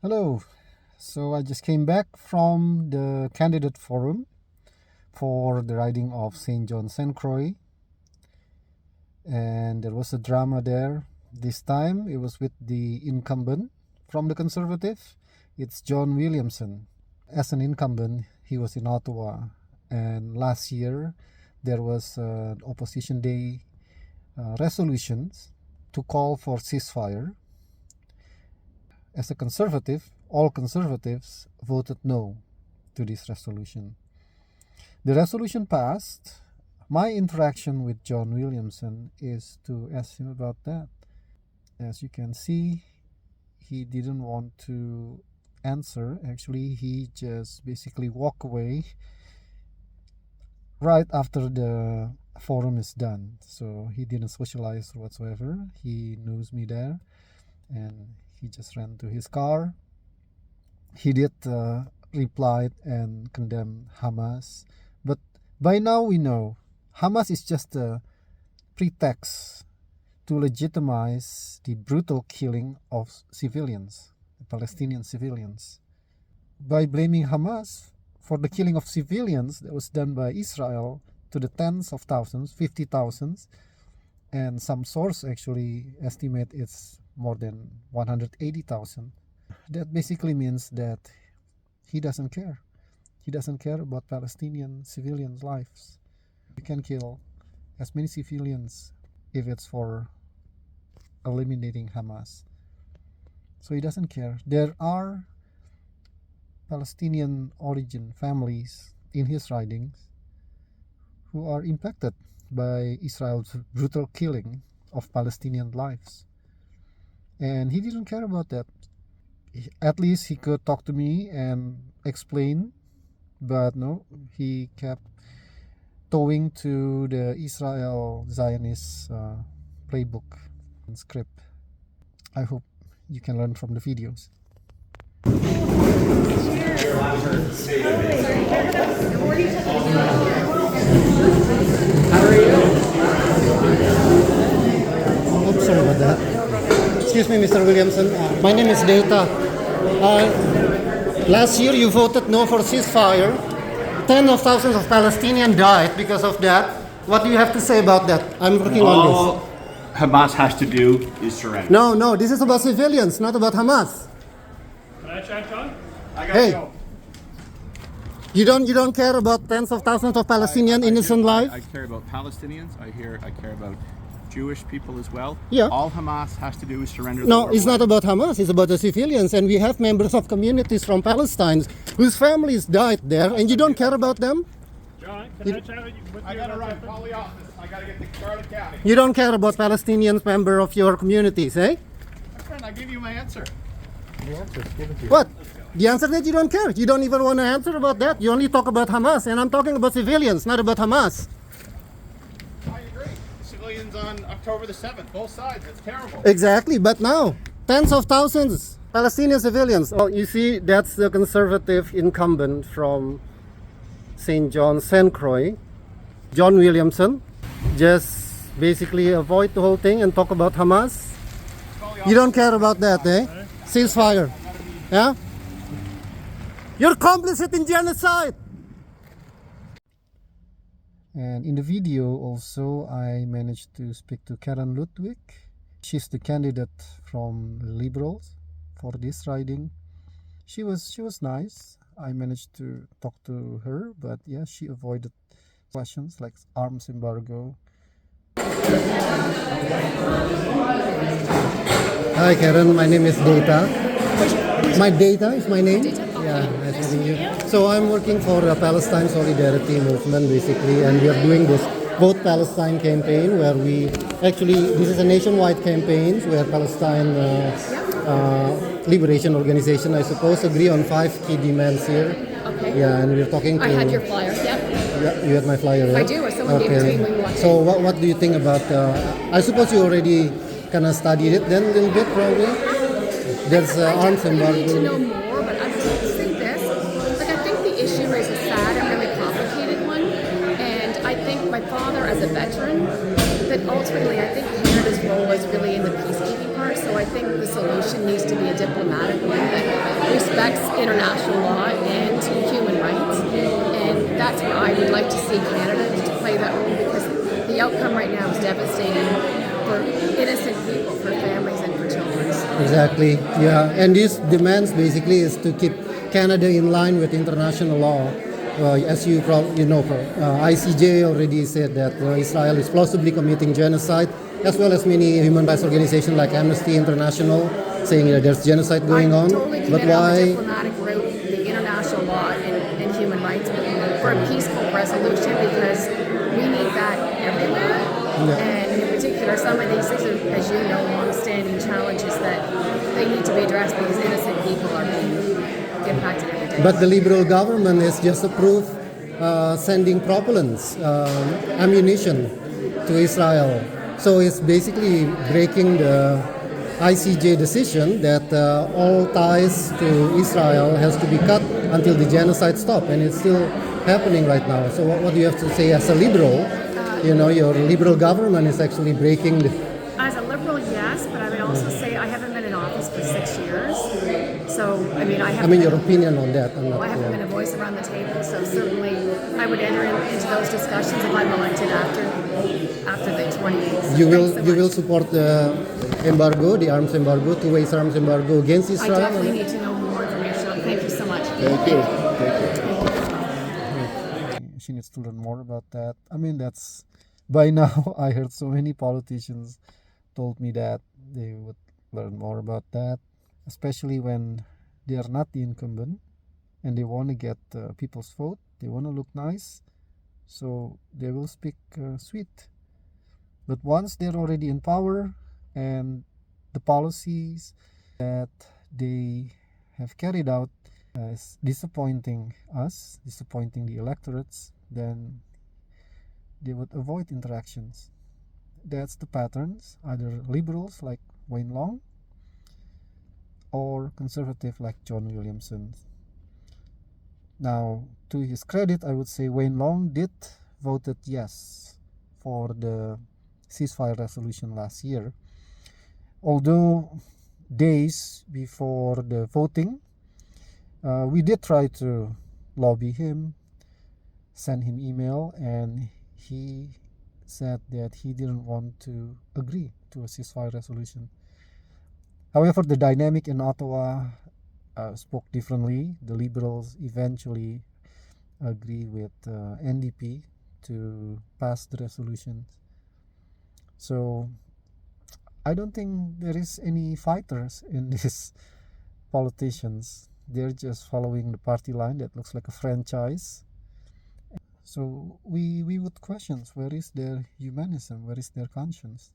Hello. So I just came back from the candidate forum for the riding of St. John St. Croix, and there was a drama there. This time it was with the incumbent from the Conservative. It's John Williamson. As an incumbent, he was in Ottawa, and last year there was an Opposition Day resolutions to call for ceasefire. As a conservative, all conservatives voted no to this resolution. The resolution passed. My interaction with John Williamson is to ask him about that. As you can see, he didn't want to answer. Actually, he just basically walked away right after the forum is done. So he didn't socialize whatsoever. He knows me there, and he just ran to his car. He did reply and condemn Hamas, but by now we know Hamas is just a pretext to legitimize the brutal killing of civilians, Palestinian civilians. By blaming Hamas for the killing of civilians that was done by Israel to the tens of thousands, 50,000, and some source actually estimate it's more than 180,000. That basically means that he doesn't care. He doesn't care about Palestinian civilians' lives. You can kill as many civilians if it's for eliminating Hamas. So he doesn't care. There are Palestinian origin families in his ridings who are impacted by Israel's brutal killing of Palestinian lives. And he didn't care about that. At least he could talk to me and explain, but no, he kept towing to the Israel Zionist playbook and script. I hope you can learn from the videos. How are you? Oops, sorry about that. Excuse me, Mr. Williamson. My name is Data. Last year you voted no for ceasefire. Tens of thousands of Palestinians died because of that. What do you have to say about that? I'm working on this. All Hamas has to do is surrender. No, this is about civilians, not about Hamas. Can I chat, John? I gotta go. You don't care about tens of thousands of Palestinian innocent lives? I care about Palestinians. I care about Jewish people as well. Yeah. All Hamas has to do is surrender. No, it's not about Hamas, it's about the civilians, and we have members of communities from Palestine whose families died there, and you don't care about them? John, can I chat with you? I gotta run. Call the office. I gotta get the Charlotte County. You don't care about Palestinians, member of your communities, eh? My friend, I give you my answer. What? The answer that you don't care. You don't even want to answer about that. You only talk about Hamas, and I'm talking about civilians, not about Hamas. I agree. Civilians on October the 7th, both sides. It's terrible. Exactly, but now, tens of thousands Palestinian civilians. Oh, you see, that's the conservative incumbent from St. John St. Croix, John Williamson. Just basically avoid the whole thing and talk about Hamas. You don't care about that, eh? Ceasefire. Yeah? You're complicit in genocide! And in the video also, I managed to speak to Karen Ludwig. She's the candidate from the Liberals for this riding. She was nice. I managed to talk to her, but yeah, she avoided questions like arms embargo. Hi Karen, my name is Data. My Data is my name. Yeah, nice meeting you. So I'm working for a Palestine Solidarity Movement basically, and we are doing this Vote Palestine campaign where this is a nationwide campaign where Palestine Liberation Organization, I suppose, agree on 5 key demands here. Okay. Yeah, and we're talking to... I had your flyer, yep. Yeah, you had my flyer, right? I do, or someone gave it to me when we walked So what do you think about... I suppose you already kind of studied it then a little bit, probably? There's arms I need to know embargo. more, but I would say this. Like, I think the issue is a sad and really complicated one. And I think my father, as a veteran, that ultimately I think Canada's role is really in the peacekeeping part. So I think the solution needs to be a diplomatic one that international law and human rights. And that's where I would like to see Canada to play that role, because the outcome right now is devastating for innocent people, for families and for children. Exactly. Yeah, and these demands basically is to keep Canada in line with international law. As you probably know, ICJ already said that Israel is plausibly committing genocide, as well as many human rights organizations like Amnesty International saying that there's genocide going on. Totally But committed on the why? diplomatic route, the international law and human rights for a peaceful resolution, because we need that everywhere. And in particular, some of these things are, as you know, long-standing challenges that they need to be addressed because innocent people are being impacted every day. But the Liberal government has just approved sending propellants, ammunition to Israel. So it's basically breaking the ICJ decision that all ties to Israel has to be cut until the genocide stops, and it's still happening right now. So what do you have to say as a liberal? Your liberal government is actually breaking the... As a liberal, yes, but I would also say I haven't been in office for 6 years. So, your opinion on that. I haven't been a voice around the table, so certainly I would enter into those discussions if I'm elected after the 28th. You will support the embargo, the arms embargo, two-way arms embargo against Israel? I definitely need to know more information. Thank you so much. Thank you. She needs to learn more about that. That's by now. I heard so many politicians told me that they would learn more about that, especially when they are not the incumbent and they want to get people's vote. They want to look nice, so they will speak sweet. But once they're already in power and the policies that they have carried out is disappointing us, disappointing the electorates, then they would avoid interactions. That's the patterns, either liberals like Wayne Long or conservative like John Williamson. Now, to his credit, I would say Wayne Long did voted yes for the ceasefire resolution last year. Although days before the voting, we did try to lobby him, send him email, and he said that he didn't want to agree to a ceasefire resolution. However, the dynamic in Ottawa spoke differently. The Liberals eventually agreed with NDP to pass the resolution. So I don't think there is any fighters in these politicians. They're just following the party line that looks like a franchise. So we would question, where is their humanism? Where is their conscience?